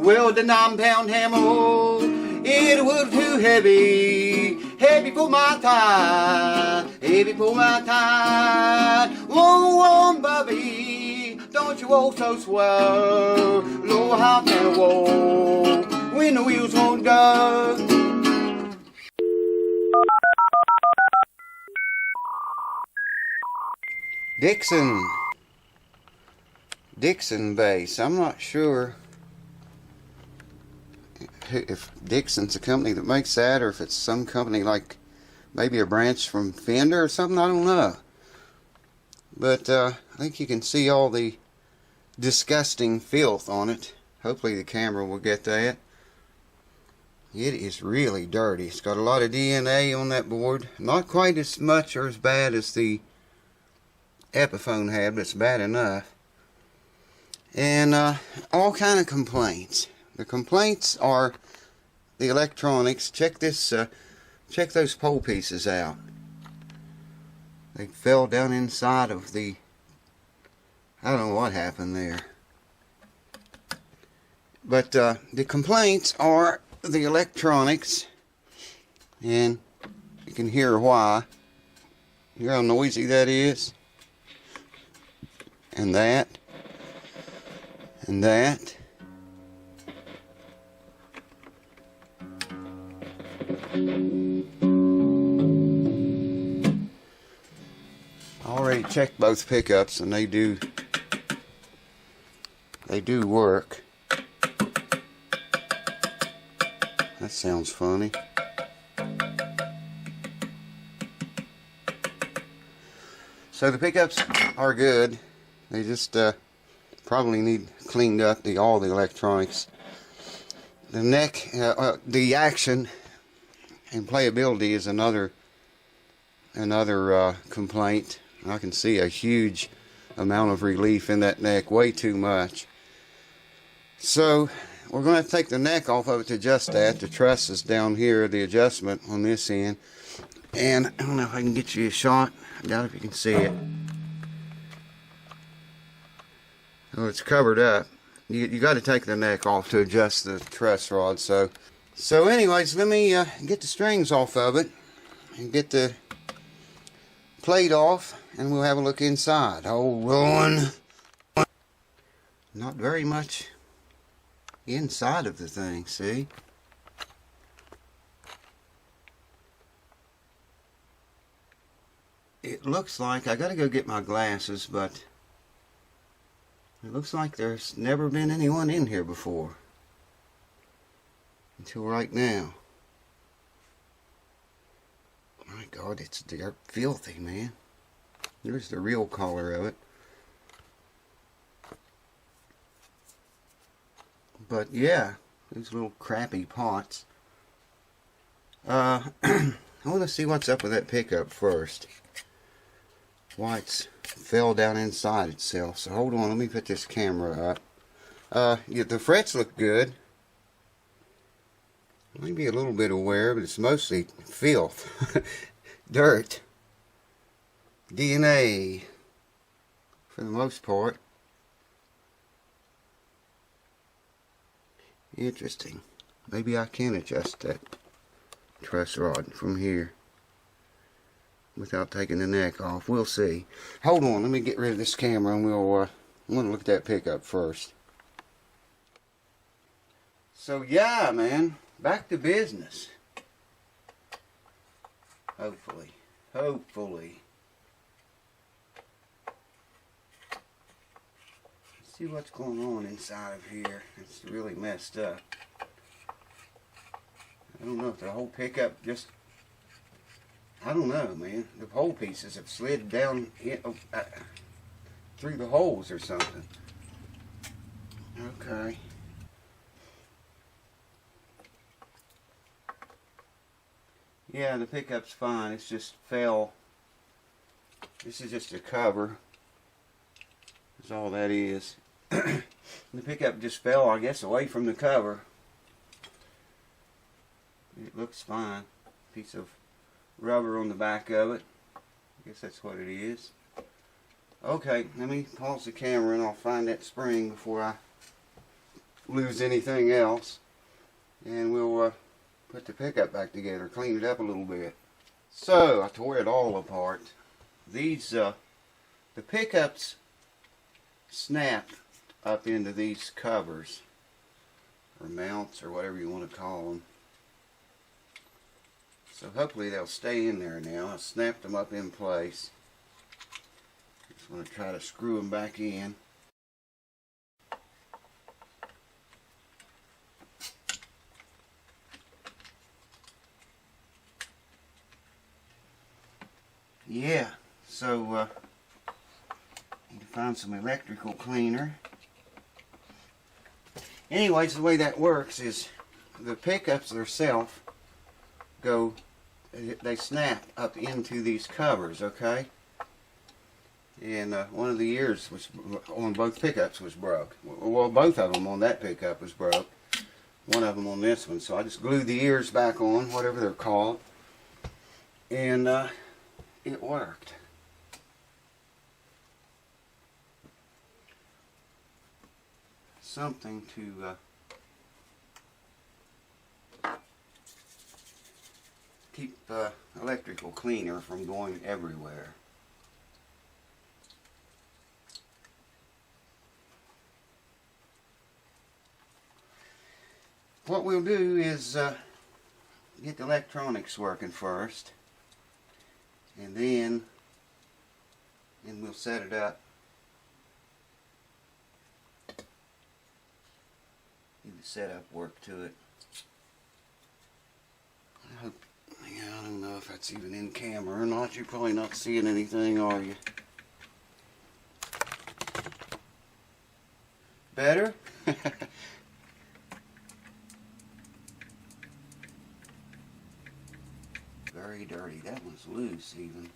Well, the 9-pound hammer, it was too heavy, heavy for my tide, heavy for my tide. Whoa, Bobby, don't you walk so swell. Lord, how can I walk when the wheels won't go? Dixon bass. I'm not sure if Dixon's a company that makes that, or if it's some company like maybe a branch from Fender or something. I don't know. But I think you can see all the disgusting filth on it. Hopefully the camera will get that. It is really dirty. It's got a lot of DNA on that board. Not quite as much or as bad as the Epiphone had, but it's bad enough. And all kind of complaints. The complaints are the electronics. Check this. Check those pole pieces out. They fell down inside of the. I don't know what happened there. But the complaints are the electronics, and you can hear why. Hear how noisy that is. And that, and that. I already checked both pickups, and they do work. That sounds funny. So the pickups are good. They just probably need cleaned up, all the electronics. The neck, the action and playability is another complaint. I can see a huge amount of relief in that neck, way too much. So we're going to take the neck off of it to adjust that. The truss is down here, the adjustment on this end. And I don't know if I can get you a shot. I doubt if you can see it. Oh, it's covered up. You got to take the neck off to adjust the truss rod. So anyways, let me get the strings off of it and get the plate off, and we'll have a look inside. Hold on. Not very much inside of the thing, see? It looks like I gotta go get my glasses, but it looks like there's never been anyone in here before until right now. My God, it's dirt filthy, man. There's the real color of it. But yeah, these little crappy pots. I want to see what's up with that pickup first. Why it's fell down inside itself. So hold on, let me put this camera up. Yeah, the frets look good. Maybe a little bit of wear, but it's mostly filth. Dirt. DNA. For the most part. Interesting. Maybe I can adjust that truss rod from here without taking the neck off. We'll see. Hold on, let me get rid of this camera, and we'll I want to look at that pickup first. So yeah, man, back to business. Hopefully. Let's see what's going on inside of here. It's really messed up. I don't know if the whole pickup just, I don't know, man. The pole pieces have slid down through the holes or something. Okay. Yeah, the pickup's fine. It's just fell. This is just a cover. That's all that is. The pickup just fell, I guess, away from the cover. It looks fine. Piece of rubber on the back of it. I guess that's what it is. Okay, let me pause the camera and I'll find that spring before I lose anything else. And we'll put the pickup back together, clean it up a little bit. So I tore it all apart. These the pickups snap up into these covers or mounts or whatever you want to call them. So hopefully they'll stay in there now. I snapped them up in place. Just want to try to screw them back in. Yeah, so need to find some electrical cleaner. Anyways, the way that works is the pickups themselves they snap up into these covers, okay? And one of the ears was on both pickups was broke. Well, both of them on that pickup was broke. One of them on this one. So I just glued the ears back on, whatever they're called, and it worked. Something to keep electrical cleaner from going everywhere. What we'll do is get the electronics working first, and then we'll set it up. Do the setup work to it. I don't know if that's even in camera or not. You're probably not seeing anything, are you? Better? Very dirty. That one's loose even.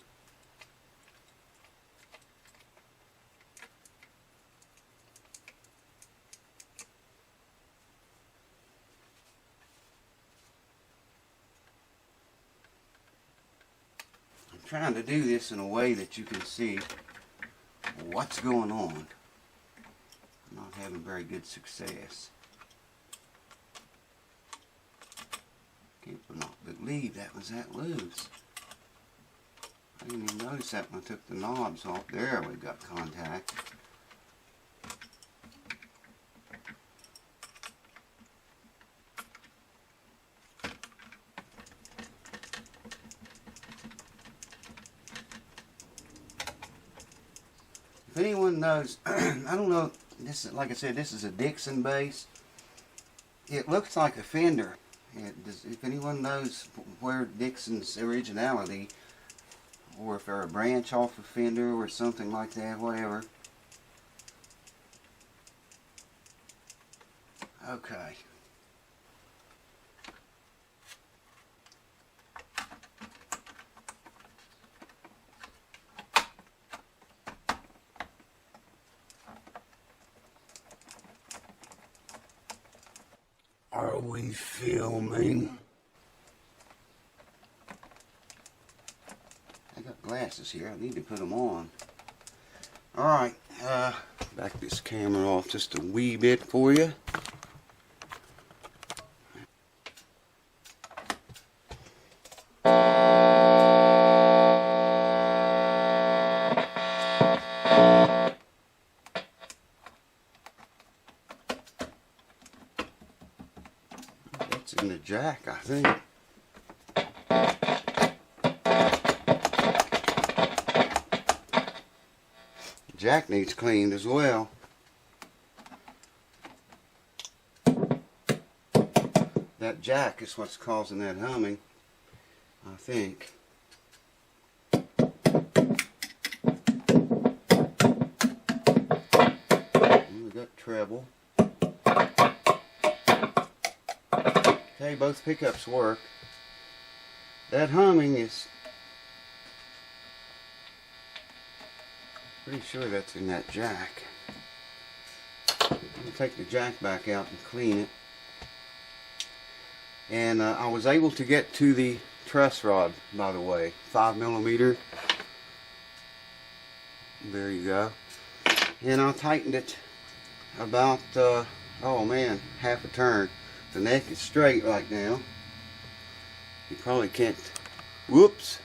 I'm trying to do this in a way that you can see what's going on. I'm not having very good success. Can't believe that was that loose. I didn't even notice that when I took the knobs off. There, we got contact. If anyone knows, I don't know, this is, like I said, this is a Dixon bass. It looks like a Fender. If anyone knows where Dixon's originality, or if they're a branch off of Fender or something like that, whatever. Okay. Are we filming? I got glasses here. I need to put them on. Alright, back this camera off just a wee bit for you. In the jack, I think. The jack needs cleaned as well. That jack is what's causing that humming, I think. We got treble. Okay, both pickups work. That humming is pretty sure that's in that jack. I'll take the jack back out and clean it. And I was able to get to the truss rod, by the way, 5mm. There you go. And I tightened it about oh man, half a turn. The neck is straight right now. You probably can't, whoops.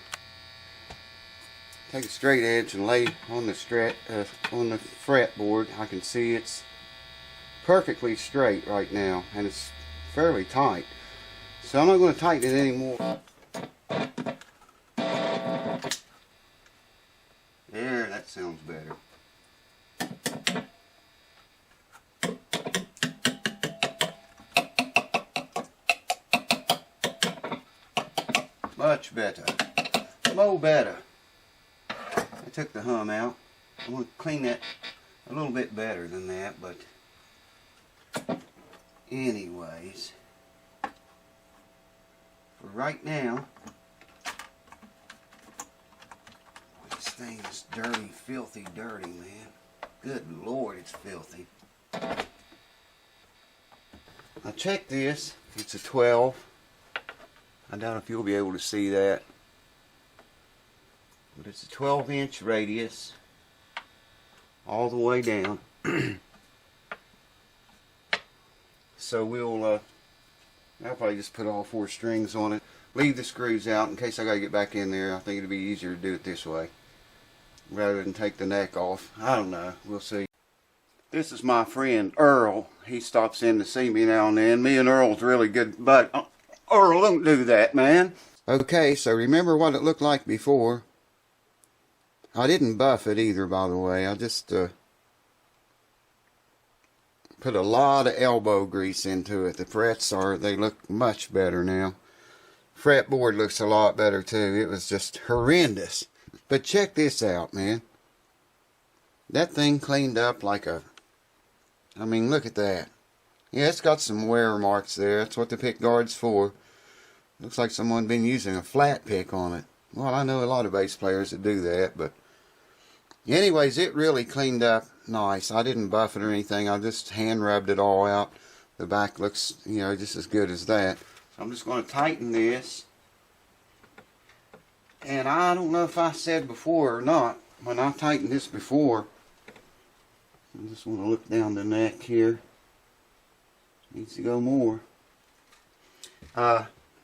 Take a straight edge and lay on the fretboard. I can see it's perfectly straight right now, and it's fairly tight. So I'm not going to tighten it anymore. There, that sounds better. Much better. Mo better. I took the hum out. I'm going to clean that a little bit better than that, but anyways, for right now, this thing is dirty, filthy dirty, man. Good Lord, it's filthy. I checked this. It's a 12. I doubt if you'll be able to see that. But it's a 12-inch radius all the way down. So I'll probably just put all 4 strings on it. Leave the screws out in case I gotta get back in there. I think it'd be easier to do it this way rather than take the neck off. I don't know. We'll see. This is my friend Earl. He stops in to see me now and then. Me and Earl's really good, but Earl, don't do that, man. Okay, so remember what it looked like before. I didn't buff it either, by the way. I just put a lot of elbow grease into it. The frets they look much better now. Fretboard looks a lot better too. It was just horrendous. But check this out, man. That thing cleaned up like a, I mean, look at that. Yeah, it's got some wear marks there. That's what the pick guard's for. Looks like someone been using a flat pick on it. Well, I know a lot of bass players that do that, but anyways, it really cleaned up nice. I didn't buff it or anything. I just hand rubbed it all out. The back looks, you know, just as good as that. So I'm just going to tighten this. And I don't know if I said before or not, when I tightened this before, I just want to look down the neck here. Needs to go more.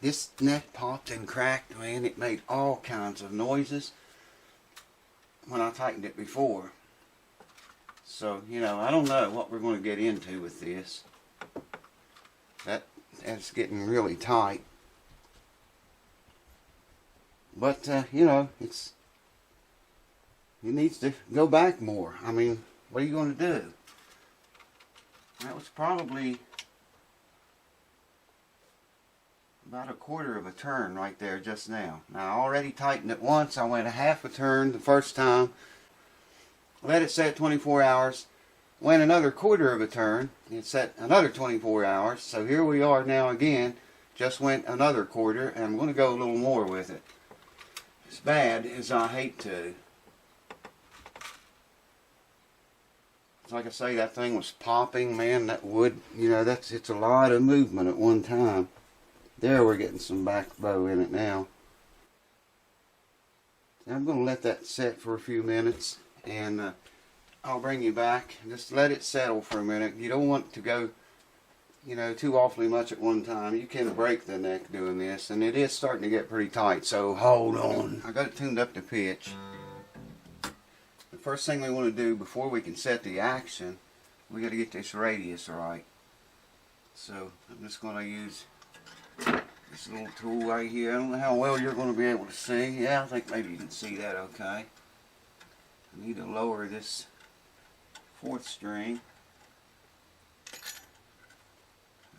This neck popped and cracked, man. It made all kinds of noises when I tightened it before. So, you know, I don't know what we're going to get into with this. That's getting really tight. But, you know, it needs to go back more. I mean, what are you going to do? That was probably about a quarter of a turn right there just now. Now, I already tightened it once. I went a half a turn the first time. Let it set 24 hours. Went another quarter of a turn. It set another 24 hours. So here we are now again. Just went another quarter. And I'm going to go a little more with it. As bad as I hate to. Like I say, that thing was popping, man. That wood, you know, it's a lot of movement at one time. There, we're getting some back bow in it now. I'm going to let that set for a few minutes, and I'll bring you back. Just let it settle for a minute. You don't want to go, you know, too awfully much at one time. You can break the neck doing this, and it is starting to get pretty tight, so hold on. I got it tuned up to pitch. The first thing we want to do before we can set the action, we got to get this radius right. So I'm just going to use this little tool right here. I don't know how well you're going to be able to see. Yeah, I think maybe you can see that okay. I need to lower this 4th string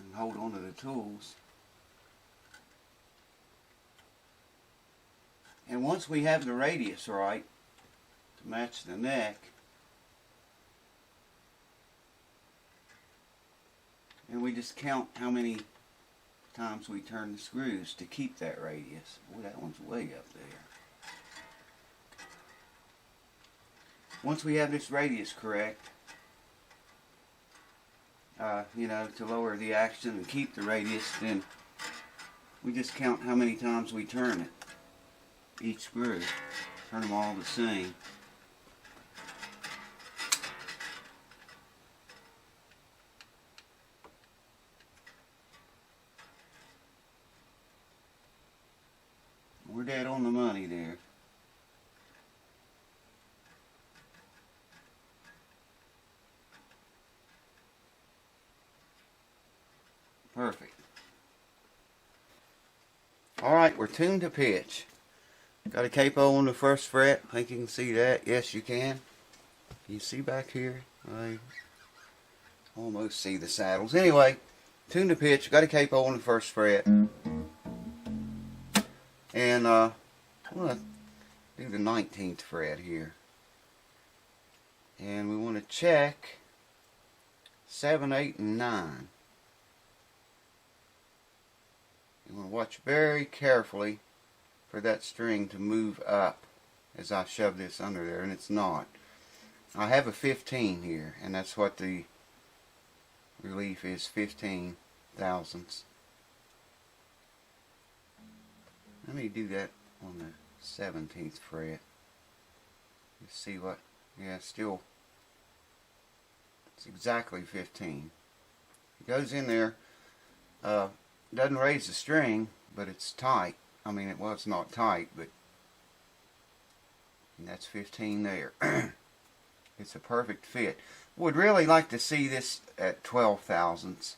and hold on to the tools. And once we have the radius right to match the neck, and we just count how many times we turn the screws to keep that radius. Oh, that one's way up there. Once we have this radius correct, you know, to lower the action and keep the radius, then we just count how many times we turn it. Each screw. Turn them all the same. dead on the money there. Perfect. Alright, we're tuned to pitch. Got a capo on the first fret. I think you can see that. Yes, you can. You see back here? I almost see the saddles. Anyway, tuned to pitch. Got a capo on the first fret. And I'm going to do the 19th fret here. And we want to check 7, 8, and 9. You want to watch very carefully for that string to move up as I shove this under there, and it's not. I have a 15 here, and that's what the relief is, 15 thousandths. Let me do that on the 17th fret. You see what? Yeah, still, it's exactly 15. It goes in there, doesn't raise the string, but it's tight. I mean, well, it's not tight, but that's 15 there. It's a perfect fit. Would really like to see this at 12 thousandths.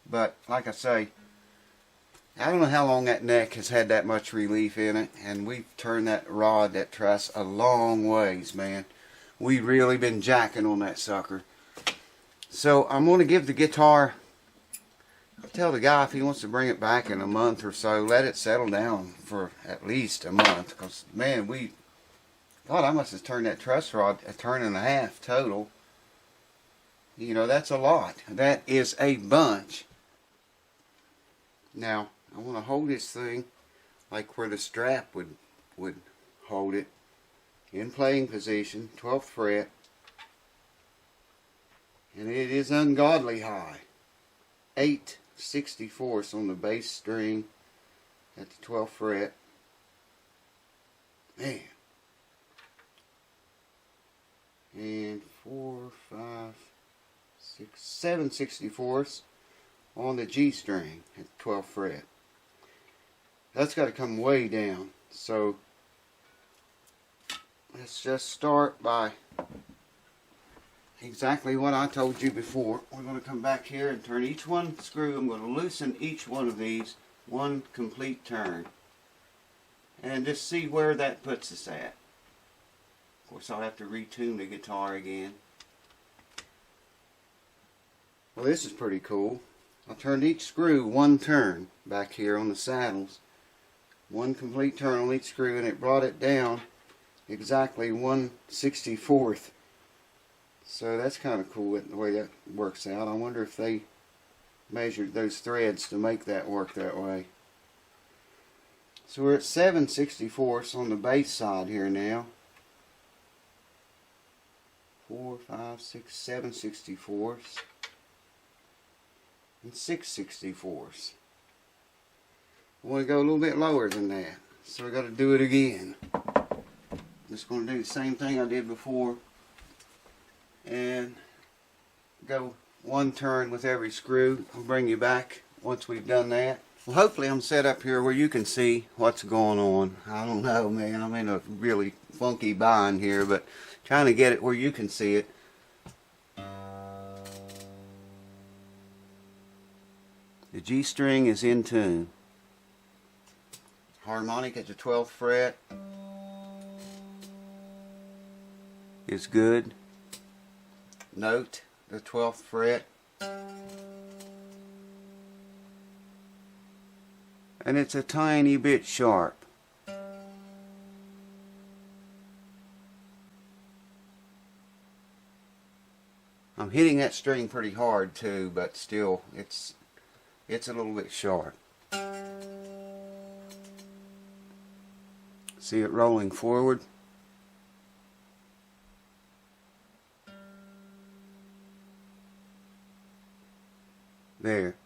But, like I say, I don't know how long that neck has had that much relief in it, and we've turned that rod, that truss, a long ways, man. We've really been jacking on that sucker. So, I'm going to give the guitar, I'll tell the guy if he wants to bring it back in a month or so, let it settle down for at least a month. Because, man, God, I must have turned that truss rod a turn and a half total. You know, that's a lot. That is a bunch. Now, I want to hold this thing like where the strap would hold it. In playing position, 12th fret. And it is ungodly high. 8/64 on the bass string at the 12th fret. Man. And 4, 5, 6, 7/64 on the G string at the 12th fret. That's got to come way down. So let's just start by exactly what I told you before. We're going to come back here and turn each one screw. I'm going to loosen each one of these one complete turn. And just see where that puts us at. Of course, I'll have to retune the guitar again. Well, this is pretty cool. I turned each screw one turn back here on the saddles. One complete turn on each screw, and it brought it down exactly 1/64. So that's kind of cool the way that works out. I wonder if they measured those threads to make that work that way. So we're at 7/64 on the bass side here now. 4, 5, 6, 7/64 and 6/64. I want to go a little bit lower than that, so we got to do it again. Just going to do the same thing I did before and go one turn with every screw. I'll bring you back once we've done that. Well, hopefully I'm set up here where you can see what's going on. I don't know, man. I'm in a really funky bind here, but trying to get it where you can see it. The G string is in tune. Harmonic at the 12th fret is good. Note the 12th fret. And it's a tiny bit sharp. I'm hitting that string pretty hard too, but still it's a little bit sharp. See it rolling forward? There.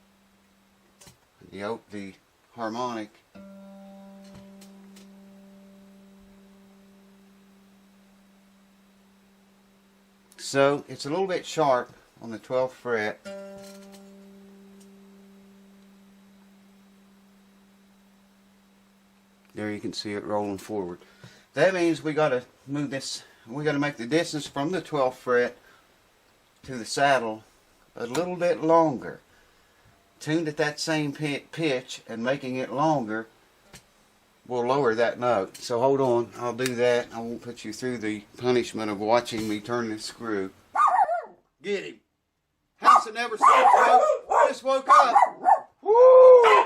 The harmonic so it's a little bit sharp on the 12th fret. There you can see it rolling forward. That means we got to move this, we got to make the distance from the 12th fret to the saddle a little bit longer. Tuned at that same pitch and making it longer will lower that note. So hold on, I'll do that. I won't put you through the punishment of watching me turn this screw. Get him. House that never sleeps, folks. Just woke up. Woo!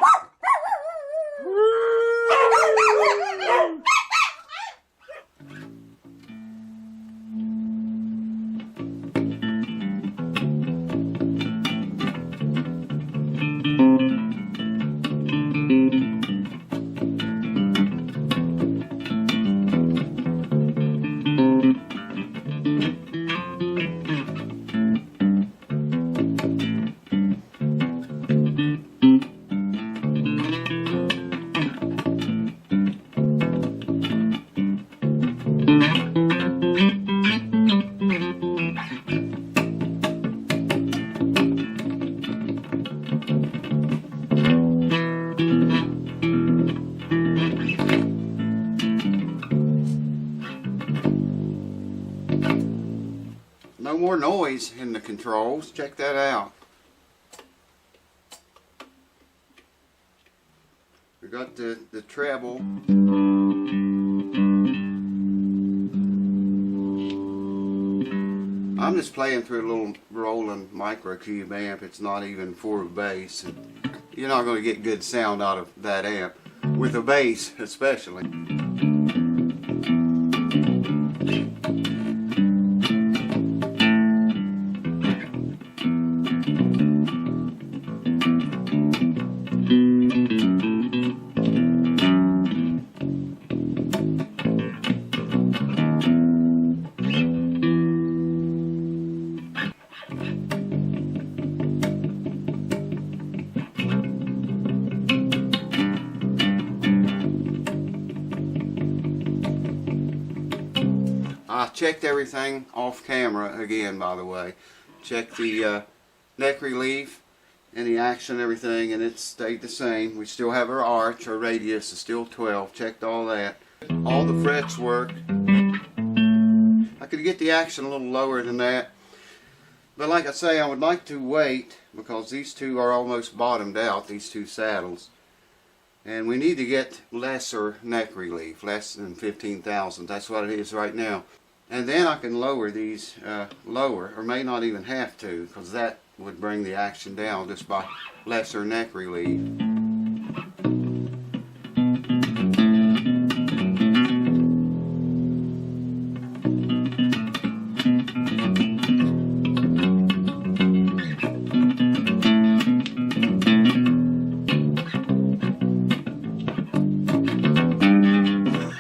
No more noise in the controls. Check that out. We got the treble. I'm just playing through a little Roland microcube amp. It's not even for a bass. And you're not going to get good sound out of that amp, with a bass especially. I checked everything off camera again, by the way. Checked the neck relief and the action and everything, and it stayed the same. We still have our arch, our radius is still 12. Checked all that. All the frets work. I could get the action a little lower than that, but like I say, I would like to wait because these two are almost bottomed out, these two saddles. And we need to get lesser neck relief, less than 15,000. That's what it is right now. And then I can lower these lower, or may not even have to, because that would bring the action down just by lesser neck relief.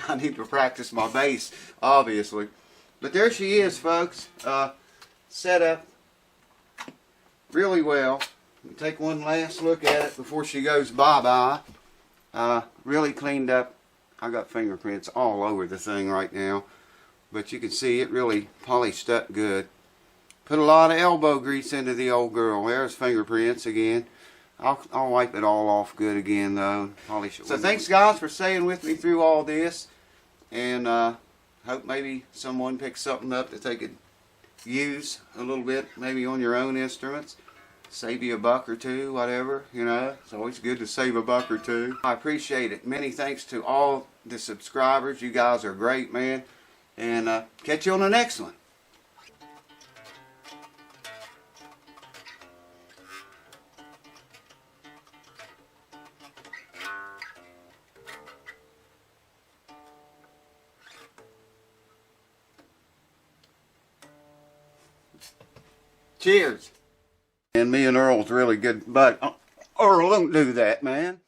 I need to practice my bass, obviously. But there she is, folks. Set up really well. Take one last look at it before she goes bye-bye. Really cleaned up. I got fingerprints all over the thing right now, but you can see it really polished up good. Put a lot of elbow grease into the old girl. There's fingerprints again. I'll wipe it all off good again though. Polish it. So thanks guys for staying with me through all this, and hope maybe someone picks something up that they could use a little bit, maybe on your own instruments. Save you a buck or two, whatever, you know. It's always good to save a buck or two. I appreciate it. Many thanks to all the subscribers. You guys are great, man. And catch you on the next one. Cheers. And me and Earl's really good, but Earl, don't do that, man.